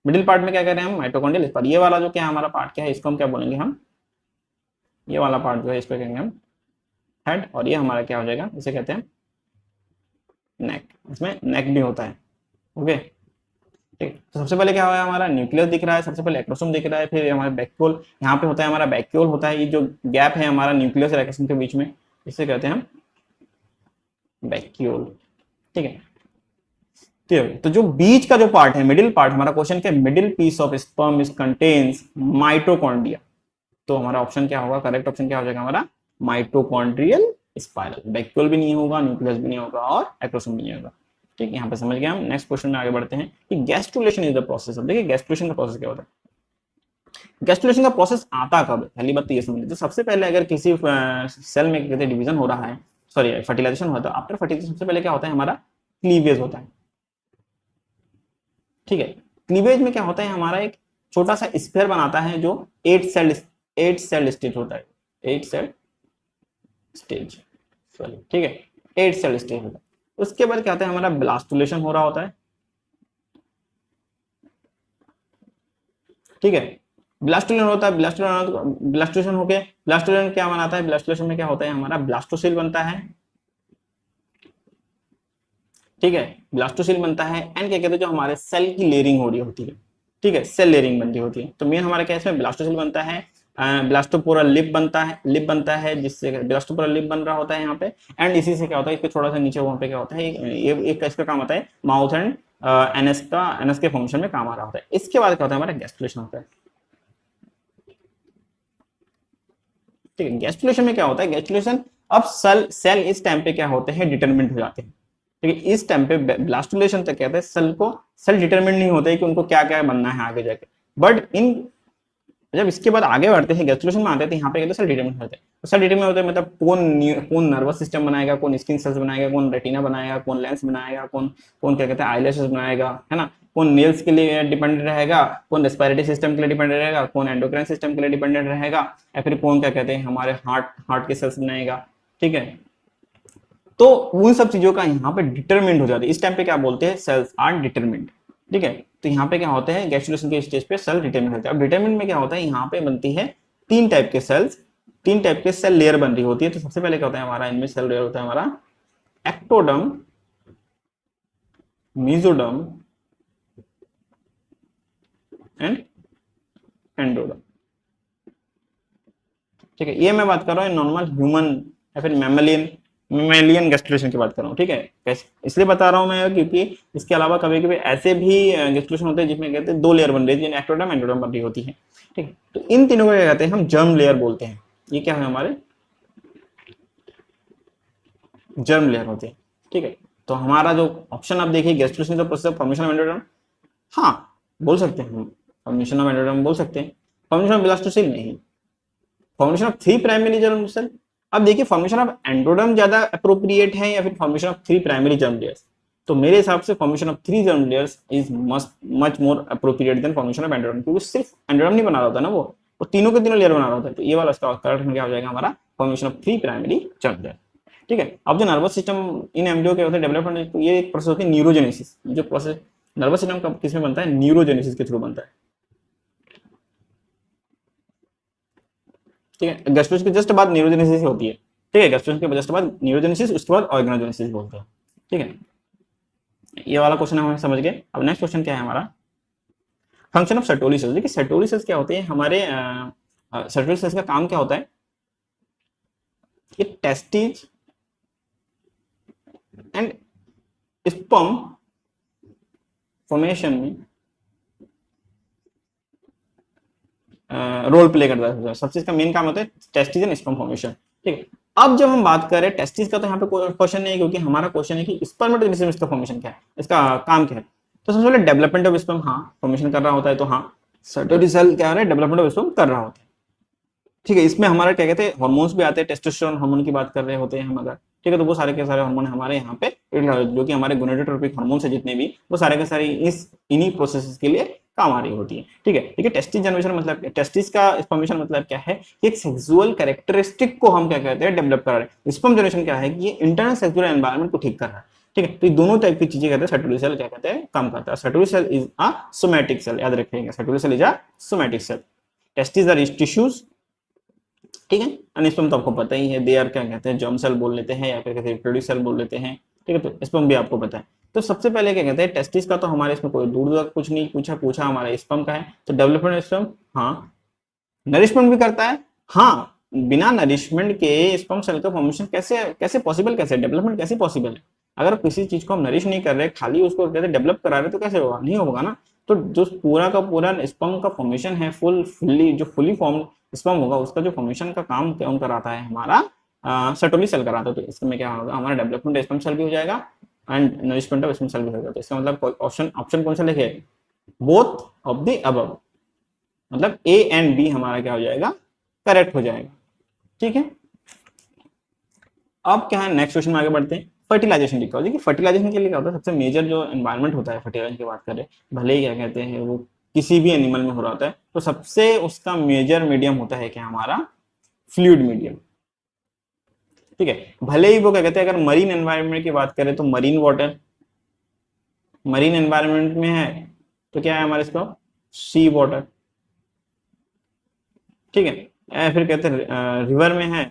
Speaker 2: मिडिल पार्ट में क्या कह रहे हैं हम माइटोकॉन्ड्रियल स्पाइरल। ये वाला जो क्या है हमारा पार्ट क्या है, इसको हम क्या बोलेंगे हम, ये वाला पार्ट जो है इसको कहेंगे हम हेड, और ये हमारा क्या हो जाएगा, इसे कहते हैं नेक। इसमें नेक भी होता है। ओके, ठीक, तो सबसे पहले क्या हुआ हमारा न्यूक्लियस दिख रहा है, सबसे पहले एक्रोसोम दिख रहा है, फिर हमारा बैक्यूल, यहाँ पे होता है हमारा बैक्यूल होता है, ये जो गैप है हमारा न्यूक्लियस और एक्रोसोम के बीच में, इसे कहते हैं हम बैक्यूल। ठीक है, तो जो बीच का जो पार्ट है मिडिल पार्ट, हमारा क्वेश्चन के middle piece of sperm is contains mitochondria, तो हमारा ऑप्शन क्या होगा, करेक्ट ऑप्शन क्या हो जाएगा हमारा माइटोकॉन्ड्रियल स्पाइरल। बैक्यूल भी नहीं होगा, न्यूक्लियस भी नहीं होगा और एक्रोसोम भी नहीं होगा। ठीक, यहाँ पे समझ गए हम। नेक्स्ट क्वेश्चन में आगे बढ़ते हैं कि गैस्ट्रुलेशन इज द प्रोसेस। अब देखिए गैस्ट्रुलेशन का प्रोसेस क्या होता है। गैस्ट्रुलेशन का प्रोसेस आता कब है, पहली बात तो ये समझिए। तो सबसे पहले अगर किसी सेल में कहते हैं डिवीजन हो रहा है, सॉरी फर्टिलाइजेशन होता है, आफ्टर फर्टिलाइजेशन सबसे पहले क्या होता है हमारा क्लीवेज होता है। ठीक है, क्लीवेज में क्या होता है हमारा एक छोटा सा स्फीयर बनाता है जो 8 सेल स्टेज होता है, 8 सेल स्टेज, सॉरी ठीक है 8 सेल स्टेज होता है। उसके बाद क्या होता है हमारा ब्लास्टुलेशन हो रहा होता है। ठीक है, ब्लास्टुलेशन होता है, ब्लास्टुलेशन हो गया, ब्लास्टुलेशन क्या बनाता है, ब्लास्टुलेशन में क्या होता है हमारा ब्लास्टोसिल बनता है। ठीक है, ब्लास्टोसिल बनता है एंड क्या कहते हैं जो हमारे सेल की लेयरिंग हो रही होती है। ठीक है, सेल लेयरिंग बनती होती है। तो मेन हमारा क्या है इसमें ब्लास्टोसिल बनता है, ब्लास्टोपोरा लिप बनता है जिससे ब्लास्टोपोरा लिप बन रहा होता है यहाँ पे। एंड इसी से क्या होता है इसके थोड़ा सा नीचे वहां पे क्या होता है ये एक इसका काम होता है माउथ एंड एनएस के फंक्शन में काम आ रहा होता है। इसके बाद क्या होता है हमारा गैस्ट्रुलेशन होता है। ठीक है, गैस्ट्रुलेशन में क्या होता है, गैस्ट्रुलेशन अब सेल इस टाइम पे क्या होते हैं डिटरमिनेट हो जाते हैं। ठीक है, इस टाइम पे ब्लास्टुलेशन तक कहते हैं सेल डिटरमिनेट नहीं होते कि उनको क्या क्या बनना है आगे जाके। बट जब इसके बाद आगे बढ़ते हैं गैस्ट्रुलेशन में आते हैं, यहाँ पे कहते हैं सेल डिटरमिनेट होते हैं। तो सेल डिटरमिनेट होते हैं मतलब कौन नर्वस सिस्टम बनाएगा, कौन स्किन सेल्स बनाएगा, कौन रेटिना बनाएगा, कौन लेंस बनाएगा, कौन कौन क्या कहते हैं आईलैशेस बनाएगा, है ना, कौन नेल्स के लिए डिपेंडेंट रहेगा, कौन रेस्पिरेटरी सिस्टम के लिए डिपेंडेंट रहेगा, कौन एंडोक्राइन सिस्टम के लिए डिपेंडेंट रहेगा, या फिर कौन क्या कहते हैं हमारे हार्ट के सेल्स बनाएगा। ठीक है, तो उन सब चीजों का यहाँ पे डिटरमिनेट हो जाती है। इस टाइम पे क्या बोलते हैं सेल्स आर डिटरमिनेट। ठीक है, तो यहाँ पे क्या होते हैं गैस्ट्रुलेशन के स्टेज पे सेल डिटरमिनेट होते हैं। अब डिटरमिनेट में क्या होता है यहाँ पे बनती है तीन टाइप के सेल लेयर बन रही होती है। तो सबसे पहले क्या होता है हमारा इनमें सेल लेयर होता है हमारा एक्टोडर्म, मेसोडर्म एंड एंडोडर्म। ठीक है, ये मैं बात कर रहा हूँ नॉर्मल ह्यूमन या फिर मैमेलियन गैस्ट्रुलेशन की बात कर रहा हूँ। ठीक है, इसलिए बता रहा हूँ मैं क्योंकि इसके अलावा कभी कभी ऐसे भी गैस्ट्रुलेशन होते हैं जिसमें कहते हैं दो लेयर बन रही है, एक्टोडर्म एंडोडर्म बन रही होती है। ठीक है, तो इन तीनों को क्या कहते हैं हम जर्म लेयर बोलते हैं। ये क्या है हमारे जर्म लेयर होते हैं। ठीक है, तो हमारा जो ऑप्शन आप देखिए गैस्ट्रुलेशन का प्रोसेस फॉर्मेशन ऑफ एंडोडर्म, हाँ बोल सकते हैं हम फॉर्मेशन ऑफ एंडोडर्म बोल सकते हैं, फॉर्मेशन ऑफ ब्लास्टोसिल नहीं, formation of 3 primary germ cell. अब देखिए फॉर्मेशन ऑफ एंडोडर्म ज्यादा अप्रोप्रिएट है या फिर formation of 3 primary germ layers. तो मेरे हिसाब से formation of 3 germ layers is much more appropriate than formation of endoderm, क्योंकि सिर्फ एंडोडर्म नहीं बना रहा होता ना, वो तीनों के तीनों लेयर बना रहा होता है। तो ये वाला इसका करेक्ट क्या हो जाएगा हमारा formation of 3 primary germ layer. ठीक है, अब जो नर्वस सिस्टम इन एम्ब्रियो के होते हैं डेवलपमेंट, तो ये एक प्रोसेस होती है न्यूरोजेनेसिस। जो प्रोसेस नर्वस सिस्टम का किसमें बनता है, न्यूरोजेनेसिस के थ्रू बनता है। ठीक है, गैस्ट्रोसिस के जस्ट बाद न्यूरोजेनेसिस होती है। ठीक है, गैस्ट्रोसिस के जस्ट बाद न्यूरोजेनेसिस, उसके बाद ऑर्गेनोजेनेसिस बोलते हैं। ठीक है, ये वाला क्वेश्चन हम समझ गए। अब नेक्स्ट क्वेश्चन क्या है हमारा, फंक्शन ऑफ सर्टोली सेल्स, देखिए सर्टोली सेल्स क्या होते हैं हमारे, सर्टोली सेल्स का काम क्या होता है कि टेस्टिज एंड स्पर्म फॉर्मेशन में रोल प्ले करता है। सबसे इसका मेन काम होता है टेस्टिस एंड स्पर्म फॉर्मेशन, ठीक है। अब जब हम बात करें टेस्टिस का, तो यहाँ पे कोई क्वेश्चन नहीं है, क्योंकि हमारा क्वेश्चन है कि स्पर्मेटोजेनेसिस इसका फॉर्मेशन क्या है, इसका काम क्या है। तो सबसे पहले डेवलपमेंट ऑफ स्पर्म, हाँ फॉर्मेशन कर रहा होता है, तो हाँ सर्टोली सेल क्या है, डेवलपमेंट ऑफ स्पर्म कर रहा होता है, ठीक है। इसमें हमारा क्या कहते हैं हार्मोन्स भी आते हैं, टेस्टोस्टेरोन हार्मोन की बात कर रहे होते हैं हम अगर, ठीक है। तो वो सारे के सारे हार्मोन हमारे यहाँ पे जो कि हमारे गोनेडोट्रोपिक हार्मोन्स है जितने भी, वो सारे के सारे इन्हीं प्रोसेसेस के लिए काम आ रही होती है, ठीक है। देखिए टेस्टिस जनरेशन मतलब, टेस्टिस का फॉर्मेशन मतलब क्या है कि एक सेक्सुअल कैरेक्टरिस्टिक को हम क्या कहते हैं डेवलप कर रहे हैं। स्पर्म जनरेशन क्या है कि ये इंटरनल सेक्सुअल एनवायरनमेंट को ठीक कर रहा है, ठीक है। तो ये दोनों टाइप की चीजें कहते हैं सर्टोली सेल क्या कहते हैं काम करता है। Sertoli cell is a somatic cell, याद रखिएगा Sertoli cell is a somatic cell. Testis are tissues, ठीक है। अनस्पर्म तो आपको पता ही है, दे आर क्या कहते हैं जर्म सेल बोल लेते हैं, या फिर कहते हैं रिप्रोड्यूस सेल बोल लेते हैं, ठीक है। तो स्पर्म भी आपको पता है। तो सबसे पहले क्या कहते हैं टेस्टिस का, तो हमारे इसमें कोई दूर दूर कुछ नहीं पूछा हमारा स्पर्म का है। तो डेवलपमेंट स्पर्म, हाँ नरिशमेंट भी करता है, हाँ बिना नरिशमेंट के स्पर्म सेल का फॉर्मेशन कैसे कैसे पॉसिबल, कैसे डेवलपमेंट कैसे पॉसिबल है। अगर किसी चीज को हम नरिश नहीं कर रहे, खाली उसको कहते डेवलप करा रहे, तो कैसे होगा, नहीं होगा ना। तो जो पूरा का पूरा स्पर्म का फॉर्मेशन है फुली फॉर्म स्पर्म होगा, उसका जो फॉर्मेशन का काम कौन कराता है, हमारा सर्टोली सेल कराता है। तो इसमें क्या होगा, हमारा डेवलपमेंट स्पर्म सेल भी हो जाएगा and nourishment of sperm cell भी होगा। तो इसका मतलब ऑप्शन कौन सा लिखे, बोथ ऑफ द अबव, मतलब ए एंड बी हमारा क्या हो जाएगा, करेक्ट हो जाएगा, ठीक है। अब क्या है नेक्स्ट क्वेश्चन में आगे बढ़ते हैं। फर्टिलाइजेशन लिखा हो, देखिए फर्टिलाइजेशन के लिए क्या होता है, सबसे मेजर जो एनवायरनमेंट होता है फर्टिलाइजेशन की बात करें, भले ही क्या कहते हैं वो किसी भी एनिमल में हो रहा होता है, तो सबसे उसका मेजर मीडियम होता है क्या हमारा फ्लूइड मीडियम, ठीक है। भले ही वो क्या कहते हैं, अगर मरीन एनवायरनमेंट की बात करें तो मरीन वाटर, मरीन एनवायरनमेंट में है तो क्या है हमारे इसको सी वाटर, ठीक है। या फिर कहते हैं रिवर में है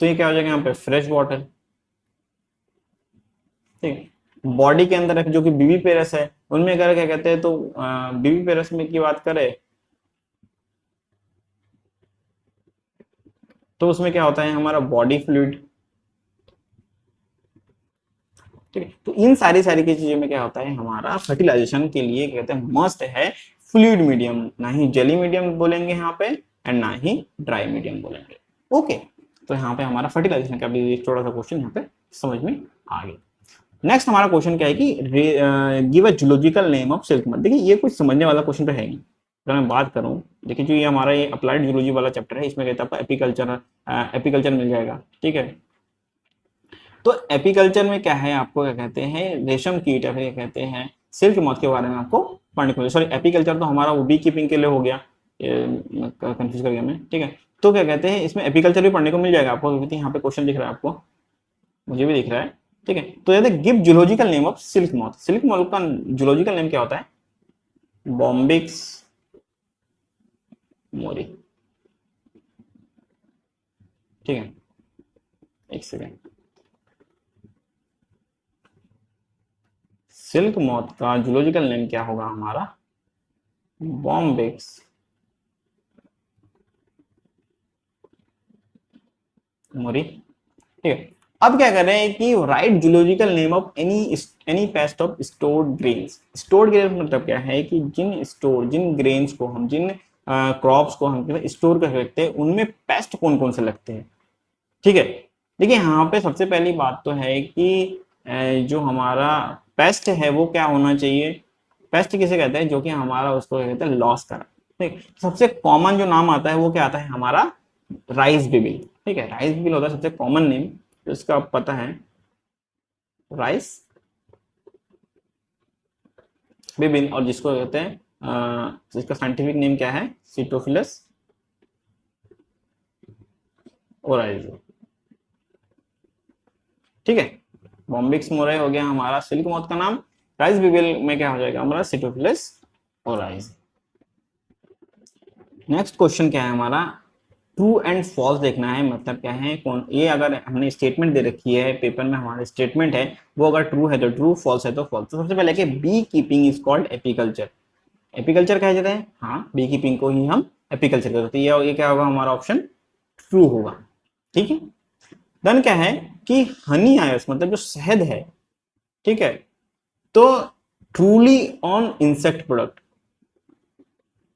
Speaker 2: तो ये क्या हो जाएगा यहाँ पे फ्रेश वाटर, ठीक है। बॉडी के अंदर जो कि बीबी पेरस है, उनमें अगर क्या कहते हैं तो बीबी पेरस में की बात करें तो उसमें क्या होता है हमारा बॉडी फ्लूइड, ठीक है। तो इन सारी की चीजों में क्या होता है हमारा फर्टिलाइजेशन के लिए कहते हैं मस्ट है फ्लूइड मीडियम, ना ही जेली मीडियम बोलेंगे यहाँ पे एंड ना ही ड्राई मीडियम बोलेंगे, ओके। तो यहाँ पे हमारा फर्टिलाइजेशन का भी थोड़ा सा क्वेश्चन यहाँ पे समझ में आ गया। नेक्स्ट हमारा क्वेश्चन क्या है कि give a zoological name of silk mud. देखिए ये कुछ समझने वाला क्वेश्चन तो है नहीं, अगर मैं बात करूं, देखिए जो ये हमारा ये अप्लाइड जूलॉजी वाला चैप्टर है, इसमें कहता है आपका एपीकल्चर मिल जाएगा, ठीक है। तो एपीकल्चर में क्या है, आपको क्या कहते हैं रेशम कीट या फिर क्या कहते हैं सिल्क मॉथ के बारे में आपको पढ़ने को मिले। सॉरी एपीकल्चर तो हमारा वो बी कीपिंग के लिए हो गया, कंफ्यूज कर गया मैं, ठीक है। तो क्या कहते हैं इसमें एपीकल्चर भी पढ़ने को मिल जाएगा आपको, क्योंकि यहाँ पे क्वेश्चन दिख रहा है आपको, मुझे भी दिख रहा है, ठीक है। तो कहते हैं give zoological name of silk moth. Silk moth का जूलॉजिकल नेम क्या होता है, बॉम्बिक्स मोरी, ठीक है। एक सेकेंड, सिल्क मॉथ का जूलॉजिकल नेम क्या होगा हमारा, बॉम्बिक्स मोरी, ठीक है। अब क्या कर रहे हैं कि right zoological name of any paste of stored grains. Stored grains मतलब क्या है कि जिन ग्रेन्स को हम, जिन क्रॉप्स को हम स्टोर कर रखते हैं, उनमें पेस्ट कौन कौन से लगते हैं, ठीक है। देखिए यहाँ पे सबसे पहली बात तो है कि जो हमारा पेस्ट है वो क्या होना चाहिए, पेस्ट किसे कहते हैं, जो कि हमारा उसको कहते हैं लॉस करा, ठीक। सबसे कॉमन जो नाम आता है वो क्या आता है हमारा राइस बिबिल, ठीक है। राइस बिबिल होता है सबसे कॉमन नेम, तो इसका आप पता है राइस बिबिल, और जिसको कहते हैं जिसका साइंटिफिक नेम क्या है सिटोफिलस ओराइज़ो, ठीक है। बॉम्बिक्स मोरे हो गया हमारा सिल्क मॉथ का नाम, राइस बिबिल में क्या हो जाएगा हमारा सिटोफिलस ओराइज़ो। नेक्स्ट क्वेश्चन क्या है हमारा, ट्रू एंड फॉल्स देखना है, मतलब क्या है कौन, ये अगर हमने स्टेटमेंट दे रखी है पेपर में, हमारे स्टेटमेंट है वो अगर ट्रू है तो ट्रू, फॉल्स है तो फॉल्स। तो सबसे पहले कि beekeeping is called apiculture, apiculture कहा जाता है, हाँ, बी कीपिंग को ही हम एपीकल्चर कहते हैं। ये क्या होगा, हमारा ऑप्शन ट्रू होगा। ठीक है, देन क्या है कि हनी आयस मतलब जो शहद है, ठीक है, तो ट्रूली ऑन इंसेक्ट प्रोडक्ट।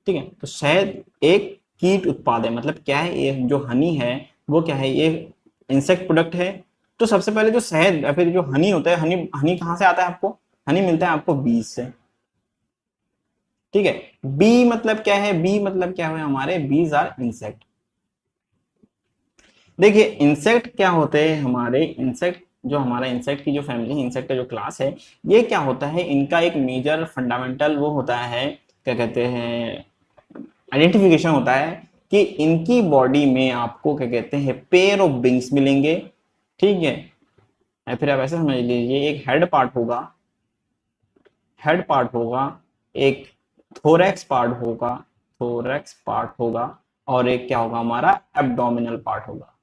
Speaker 2: ठीक है, तो शहद एक कीट उत्पाद है, मतलब क्या है, ये जो हनी है वो क्या है, ये इंसेक्ट प्रोडक्ट है। तो सबसे पहले जो शहद या फिर जो हनी होता है, हनी हनी कहाँ से आता है आपको, हनी मिलता है आपको बीज से। ठीक है, बी मतलब क्या है, बी मतलब क्या है हमारे, बीज आर इंसेक्ट। देखिए इंसेक्ट क्या होते हैं हमारे, इंसेक्ट जो हमारा इंसेक्ट की जो फैमिली है, इंसेक्ट का जो क्लास है, ये क्या होता है, इनका एक मेजर फंडामेंटल वो होता है, क्या कहते हैं, आइडेंटिफिकेशन होता है कि इनकी बॉडी में आपको क्या कहते हैं, पेयर ऑफ विंग्स मिलेंगे। ठीक है, या फिर आप ऐसे समझ लीजिए, एक हेड पार्ट होगा, हेड पार्ट होगा, एक थोरैक्स पार्ट होगा, थोरैक्स पार्ट होगा, और एक क्या होगा हमारा, एब्डोमिनल पार्ट होगा।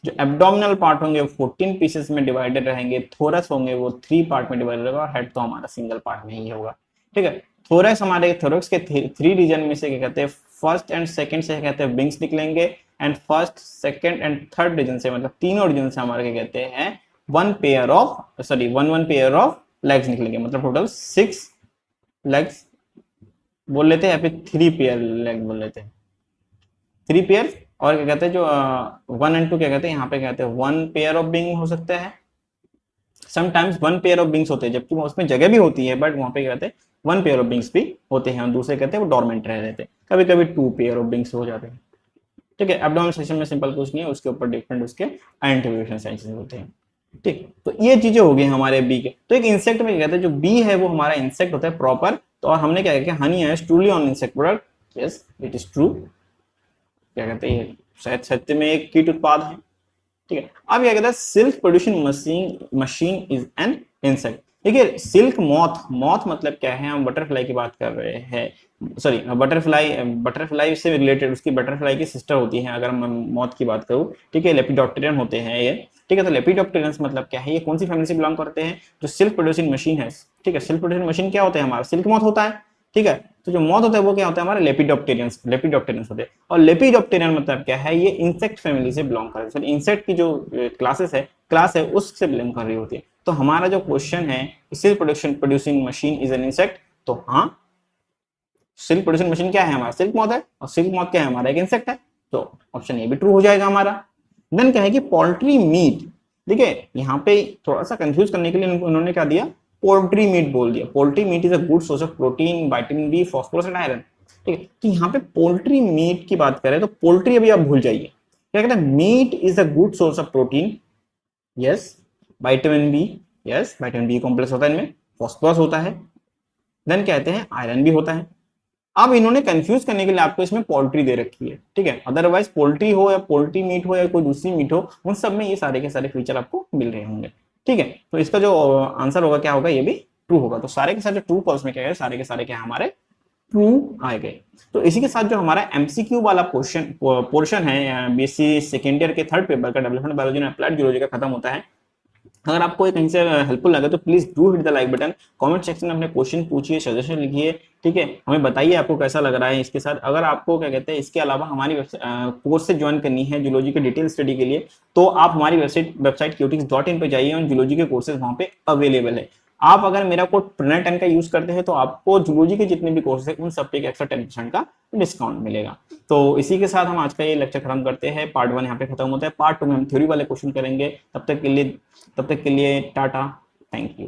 Speaker 2: जो एब्डोमिनल पार्ट होंगे वो 14 पीसेस में डिवाइडेड रहेंगे, थोरस होंगे वो 3 पार्ट में डिवाइडेड होगा, और हेड तो हमारा सिंगल पार्ट में ही होगा। ठीक है, थोरस हमारे, थोरक्स के 3 रीजन में से क्या कहते हैं, फर्स्ट एंड सेकंड से कहते हैं विंग्स निकलेंगे, and first second and third region से, मतलब तीनों रीजन से हमारे क्या कहते हैं, वन पेयर ऑफ लेग्स निकलेंगे, मतलब टोटल 6 लेग्स बोल लेते हैं, या फिर 3 पेयर लेग बोल लेते हैं, 3 पेयर। और क्या कहते हैं, जो 1 एंड 2 क्या कहते हैं, यहाँ पे कहते हैं 1 पेयर ऑफ विंग हो सकता है, समटाइम्स 1 पेयर ऑफ विंग्स होते हैं, जबकि उसमें जगह भी होती है, बट वहां पे कहते हैं 1 पेयर ऑफ विंग्स भी होते हैं, और दूसरे कहते हैं वो डोरमेंट रह रहते हैं, कभी कभी 2 पेयर ऑफ विंग्स हो जाते हैं। ठीक है, एब्डोमिनल सेक्शन में सिंपल कुछ नहीं है, उसके ऊपर डिफरेंट उसके आइडेंटिफिकेशन साइंसेस होते हैं। ठीक, तो ये चीजें हो गई हमारे बी के। तो एक इंसेक्ट में क्या कहते हैं, जो बी है वो हमारा इंसेक्ट होता है प्रॉपर। तो और हमने क्या किया, हनी है truly on insect product, yes it is true. क्या कहते हैं, शायद सत्य में एक कीट उत्पाद है। ठीक है, अब क्या कहता है, silk producing machine is an insect. देखिए सिल्क मॉथ, मॉथ मतलब क्या है, हम बटरफ्लाई की बात कर रहे हैं, सॉरी बटरफ्लाई से रिलेटेड, उसकी बटरफ्लाई की सिस्टर होती है अगर मैं मॉथ की बात करूं। ठीक है, लेपिडोप्टेरन होते हैं ये। ठीक है, तो लेपिडोप्टेरन मतलब क्या है, ये कौन सी फैमिली से बिलोंग करते हैं, जो सिल्क प्रोड्यूसिंग मशीन है। ठीक है, सिल्क प्रोड्यूसिंग मशीन क्या होता है हमारा, सिल्क मॉथ होता है। ठीक है, तो जो मॉथ होता है वो क्या होता है हमारे, लेपिडोप्टेरियंस होते हैं। और लेपिडोप्टेरियन मतलब क्या है, ये इंसेक्ट फैमिली से बिलोंग करते हैं, इंसेक्ट की जो क्लास है उससे बिलोंग कर रही होती है। तो हमारा जो क्वेश्चन है, silk producing machine is an insect, तो हाँ, सिल्क प्रोड्यूसिंग मशीन क्या है हमारा, सिल्क मॉथ है, और सिल्क मॉथ क्या है हमारा, एक इंसेक्ट है, तो ऑप्शन ए भी ट्रू हो जाएगा हमारा। देन क्या है कि पोल्ट्री मीट, देखिए यहाँ पे थोड़ा सा कंफ्यूज करने के लिए उन्होंने क्या दिया, पोल्ट्री मीट बोल दिया। Poultry meat is a good source of protein, vitamin B, phosphorus and iron. ठीक है, तो यहाँ पे पोल्ट्री मीट की बात करें तो पोल्ट्री अभी आप भूल जाइए, क्या कहते हैं, meat is a good source of protein, yes, vitamin B, yes vitamin B complex होता है इनमें, फास्फोरस होता है, देन कहते हैं आयरन भी होता है। अब इन्होंने कंफ्यूज करने के लिए आपको इसमें पोल्ट्री दे रखी है। ठीक है, अदरवाइज पोल्ट्री हो या पोल्ट्री मीट हो या कोई दूसरी मीट हो, उन सब में ये सारे के सारे फीचर आपको मिल रहे होंगे। ठीक है, तो इसका जो आंसर होगा क्या होगा, ये भी ट्रू होगा। तो सारे के सारे ट्रू फॉल्स में क्या है, सारे के सारे क्या हमारे ट्रू आए गए। तो इसी के साथ जो हमारा एमसीक्यू वाला पोर्शन है बीएससी सेकेंड ईयर के थर्ड पेपर का development biology and applied geology का खत्म होता है। अगर आपको ये कहीं से हेल्पफुल लगे तो please do hit the like button, comment section में अपने क्वेश्चन पूछिए, सजेशन लिखिए। ठीक है, हमें बताइए आपको कैसा लग रहा है। इसके साथ अगर आपको क्या कहते हैं, इसके अलावा हमारी कोर्स से ज्वाइन करनी है जूलॉजी के डिटेल स्टडी के लिए, तो आप हमारी वेबसाइट qtix.in पे जाइए और जूलॉजी के कोर्सेज वहां पे अवेलेबल है। आप अगर मेरा कोड प्रणय10 का यूज करते हैं तो आपको जूलॉजी के जितने भी कोर्सेज है उन सब पे एक एक्स्ट्रा 10% का डिस्काउंट मिलेगा। तो इसी के साथ हम आज का ये लेक्चर खत्म करते हैं। पार्ट 1 यहाँ पे खत्म होता है। पार्ट 2 में हम थ्योरी वाले क्वेश्चन करेंगे। तब तक के लिए टाटा, थैंक यू।